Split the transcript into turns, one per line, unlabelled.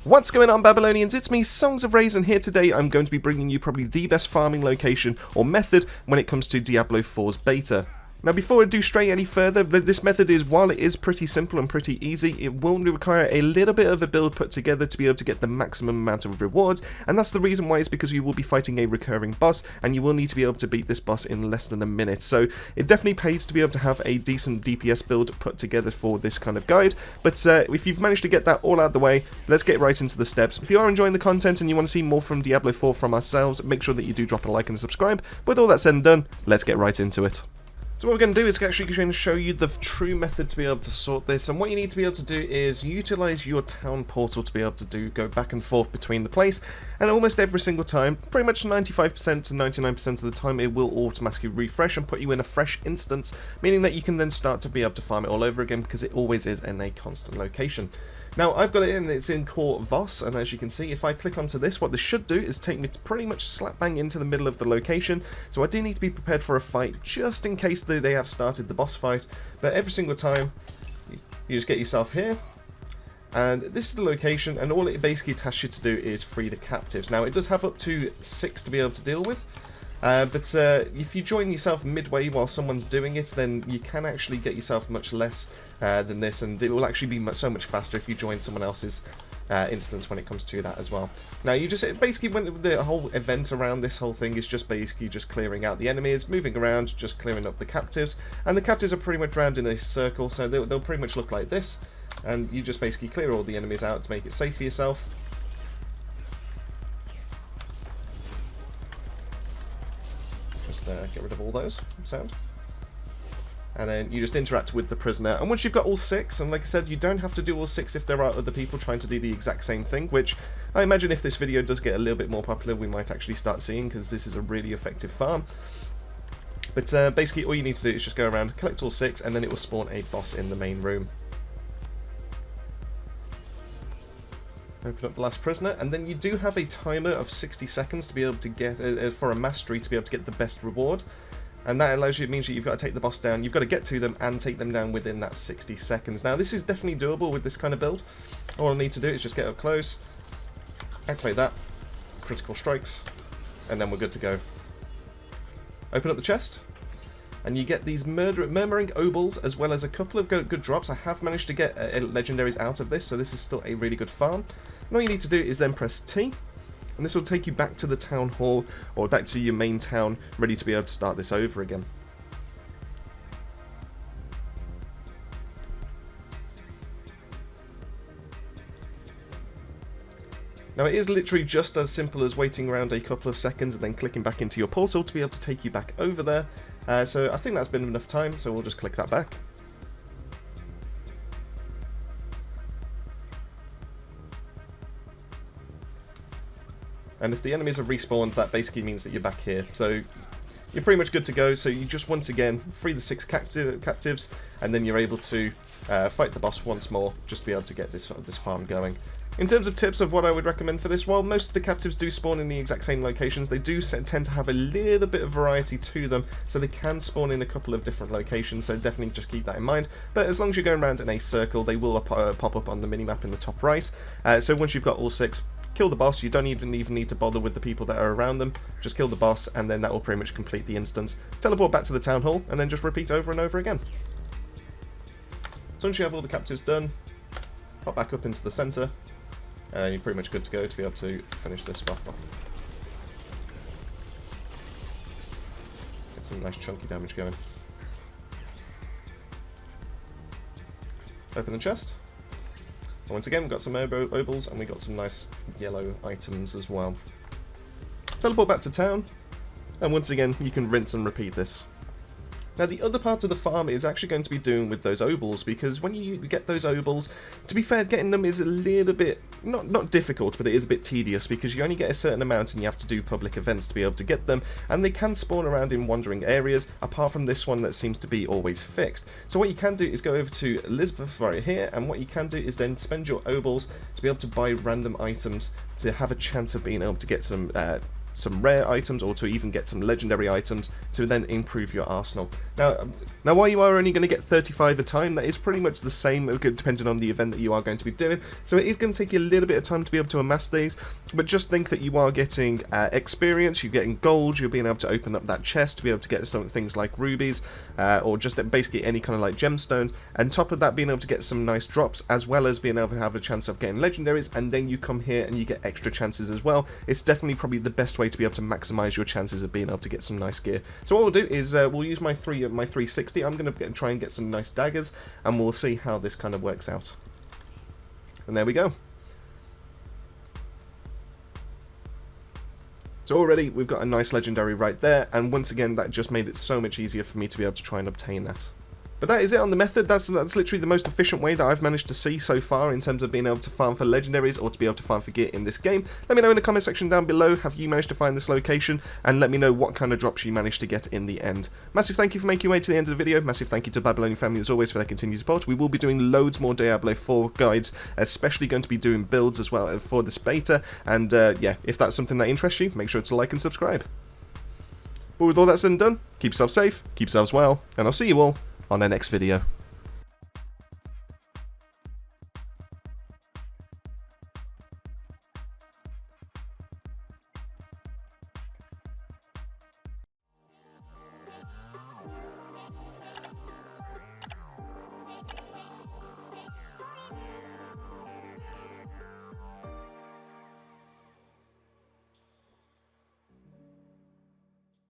What's going on, Babylonians? It's me, Songs of Raisin, here today. I'm going to be bringing you probably the best farming location or method when it comes to Diablo 4's beta. Now, before I do stray any further, this method is, while it is pretty simple and pretty easy, it will require a little bit of a build put together to be able to get the maximum amount of rewards, and that's the reason why. Is because you will be fighting a recurring boss, and you will need to be able to beat this boss in less than a minute. So it definitely pays to be able to have a decent DPS build put together for this kind of guide. But if you've managed to get that all out of the way, let's get right into the steps. If you are enjoying the content and you want to see more from Diablo 4 from ourselves, make sure that you do drop a like and subscribe. With all that said and done, let's get right into it. So what we're going to do is actually going to show you the true method to be able to sort this, and what you need to be able to do is utilize your town portal to be able to go back and forth between the place, and almost every single time, pretty much 95% to 99% of the time, it will automatically refresh and put you in a fresh instance, meaning that you can then start to be able to farm it all over again because it always is in a constant location. Now, I've got it in, it's in Core Voss, and as you can see, if I click onto this, what this should do is take me to pretty much slap bang into the middle of the location, so I do need to be prepared for a fight, just in case they have started the boss fight, but every single time, you just get yourself here, and this is the location, and all it basically tasks you to do is free the captives. Now, it does have up to 6 to be able to deal with, but if you join yourself midway while someone's doing it, then you can actually get yourself much less than this, and it will actually be so much faster if you join someone else's instance when it comes to that as well. Now, you just basically, when the whole event around this whole thing is just basically just clearing out the enemies, moving around, just clearing up the captives, and the captives are pretty much round in a circle, so they'll pretty much look like this, and you just basically clear all the enemies out to make it safe for yourself. Just get rid of all those sound. And then you just interact with the prisoner, and once you've got all 6, and like I said, you don't have to do all 6 if there are other people trying to do the exact same thing, which I imagine if this video does get a little bit more popular, we might actually start seeing, because this is a really effective farm. But basically all you need to do is just go around, collect all 6, and then it will spawn a boss in the main room. Open up the last prisoner, and then you do have a timer of 60 seconds to be able to get, for a mastery, to be able to get the best reward. And that allows you, it means that you've got to take the boss down, you've got to get to them and take them down within that 60 seconds. Now, this is definitely doable with this kind of build. All I need to do is just get up close, activate that, critical strikes, and then we're good to go. Open up the chest, and you get these murmuring obols, as well as a couple of good drops. I have managed to get legendaries out of this, so this is still a really good farm. And all you need to do is then press T, and this will take you back to the town hall, or back to your main town, ready to be able to start this over again. Now, it is literally just as simple as waiting around a couple of seconds and then clicking back into your portal to be able to take you back over there. So I think that's been enough time, so we'll just click that back. And if the enemies are respawned, that basically means that you're back here. So you're pretty much good to go. So you just once again free the 6 captives, and then you're able to fight the boss once more, just to be able to get this farm going. In terms of tips of what I would recommend for this, while most of the captives do spawn in the exact same locations, they do tend to have a little bit of variety to them, so they can spawn in a couple of different locations, so definitely just keep that in mind. But as long as you're going around in a circle, they will pop up on the minimap in the top right. So once you've got all 6, kill the boss. You don't even need to bother with the people that are around them. Just kill the boss, and then that will pretty much complete the instance. Teleport back to the town hall, and then just repeat over and over again. So once you have all the captives done, pop back up into the centre, and you're pretty much good to go to be able to finish this off. Get some nice chunky damage going. Open the chest. And once again, we've got some obols, and we got some nice yellow items as well. Teleport back to town, and once again, you can rinse and repeat this. Now, the other part of the farm is actually going to be doing with those obols, because when you get those obols, to be fair, getting them is a little bit, not difficult, but it is a bit tedious, because you only get a certain amount and you have to do public events to be able to get them, and they can spawn around in wandering areas, apart from this one that seems to be always fixed. So what you can do is go over to Elizabeth right here, and what you can do is then spend your obols to be able to buy random items to have a chance of being able to get some some rare items or to even get some legendary items to then improve your arsenal. Now while you are only going to get 35 a time, that is pretty much the same depending on the event that you are going to be doing, so it is going to take you a little bit of time to be able to amass these, but just think that you are getting experience, you're getting gold, you're being able to open up that chest to be able to get some things like rubies, or just basically any kind of like gemstone, and top of that being able to get some nice drops, as well as being able to have a chance of getting legendaries, and then you come here and you get extra chances as well. It's definitely probably the best way to be able to maximize your chances of being able to get some nice gear. So what we'll do is we'll use my 360. I'm going to try and get some nice daggers, and we'll see how this kind of works out. And there we go. So already we've got a nice legendary right there, and once again that just made it so much easier for me to be able to try and obtain that. But that is it on the method. That's literally the most efficient way that I've managed to see so far in terms of being able to farm for legendaries or to be able to farm for gear in this game. Let me know in the comment section down below, have you managed to find this location, and let me know what kind of drops you managed to get in the end. Massive thank you for making your way to the end of the video. Massive thank you to Babylonian family as always for their continued support. We will be doing loads more Diablo 4 guides, especially going to be doing builds as well for this beta, and yeah, if that's something that interests you, make sure to like and subscribe. But with all that said and done, keep yourself safe, keep yourselves well, and I'll see you all on our next video.